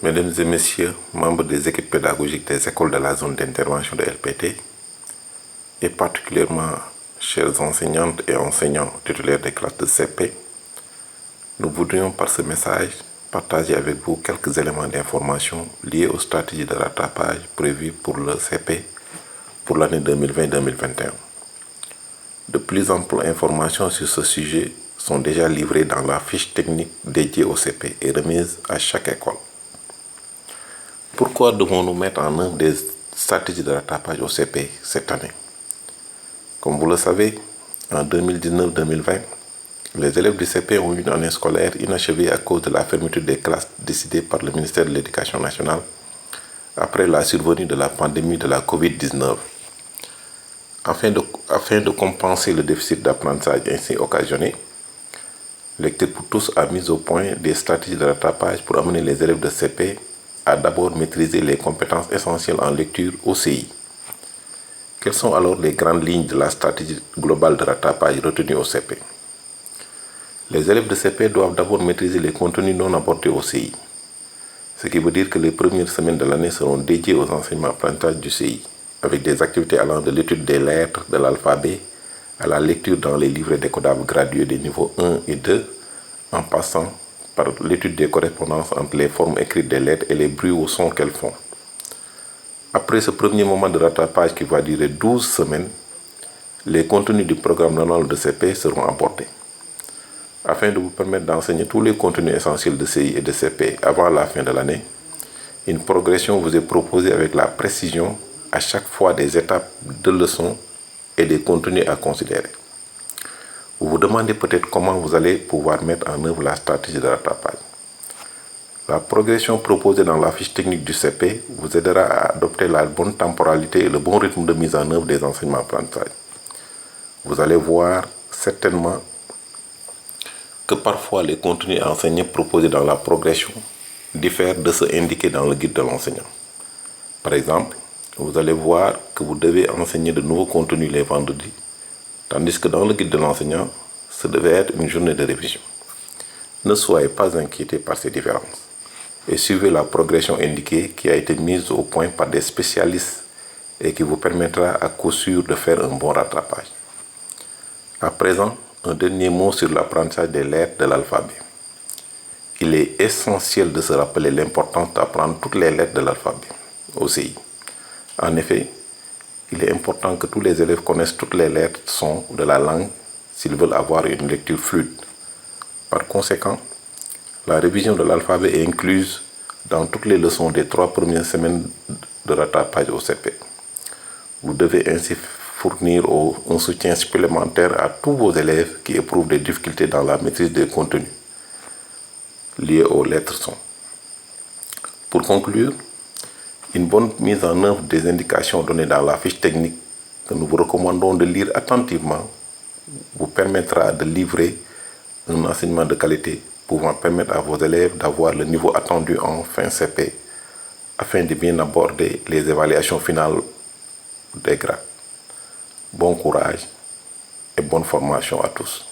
Mesdames et messieurs, membres des équipes pédagogiques des écoles de la zone d'intervention de LPT, et particulièrement chères enseignantes et enseignants titulaires des classes de CP, nous voudrions par ce message partager avec vous quelques éléments d'information liés aux stratégies de rattrapage prévues pour le CP pour l'année 2020-2021. De plus amples informations sur ce sujet sont déjà livrées dans la fiche technique dédiée au CP et remise à chaque école. Pourquoi devons-nous mettre en œuvre des stratégies de rattrapage au CP cette année? Comme vous le savez, en 2019-2020, les élèves du CP ont eu une année scolaire inachevée à cause de la fermeture des classes décidée par le ministère de l'Éducation nationale après la survenue de la pandémie de la COVID-19. Afin de compenser le déficit d'apprentissage ainsi occasionné, Lecture pour tous a mis au point des stratégies de rattrapage pour amener les élèves de CP à d'abord maîtriser les compétences essentielles en lecture au CI. Quelles sont alors les grandes lignes de la stratégie globale de rattrapage retenue au CP? Les élèves de CP doivent d'abord maîtriser les contenus non abordés au CI, ce qui veut dire que les premières semaines de l'année seront dédiées aux enseignements apprentissages du CI, avec des activités allant de l'étude des lettres, de l'alphabet, à la lecture dans les livrets décodables gradués des niveaux 1 et 2, en passant par l'étude des correspondances entre les formes écrites des lettres et les bruits au son qu'elles font. Après ce premier moment de rattrapage qui va durer 12 semaines, les contenus du programme normal de CP seront abordés. Afin de vous permettre d'enseigner tous les contenus essentiels de CI et de CP avant la fin de l'année, une progression vous est proposée avec la précision à chaque fois des étapes de leçons et des contenus à considérer. Vous vous demandez peut-être comment vous allez pouvoir mettre en œuvre la stratégie de rattrapage. La progression proposée dans la fiche technique du CP vous aidera à adopter la bonne temporalité et le bon rythme de mise en œuvre des enseignements apprentissages. Vous allez voir certainement que parfois les contenus enseignés proposés dans la progression diffèrent de ceux indiqués dans le guide de l'enseignant. Par exemple, vous allez voir que vous devez enseigner de nouveaux contenus les vendredis, tandis que dans le guide de l'enseignant, ce devait être une journée de révision. Ne soyez pas inquiétés par ces différences et suivez la progression indiquée qui a été mise au point par des spécialistes et qui vous permettra à coup sûr de faire un bon rattrapage. À présent, un dernier mot sur l'apprentissage des lettres de l'alphabet. Il est essentiel de se rappeler l'importance d'apprendre toutes les lettres de l'alphabet au CI. En effet, il est important que tous les élèves connaissent toutes les lettres sons de la langue s'ils veulent avoir une lecture fluide. Par conséquent, la révision de l'alphabet est incluse dans toutes les leçons des 3 premières semaines de rattrapage au CP. Vous devez ainsi fournir un soutien supplémentaire à tous vos élèves qui éprouvent des difficultés dans la maîtrise des contenus liés aux lettres sons. Pour conclure, une bonne mise en œuvre des indications données dans la fiche technique que nous vous recommandons de lire attentivement vous permettra de livrer un enseignement de qualité pouvant permettre à vos élèves d'avoir le niveau attendu en fin CP afin de bien aborder les évaluations finales des grades. Bon courage et bonne formation à tous.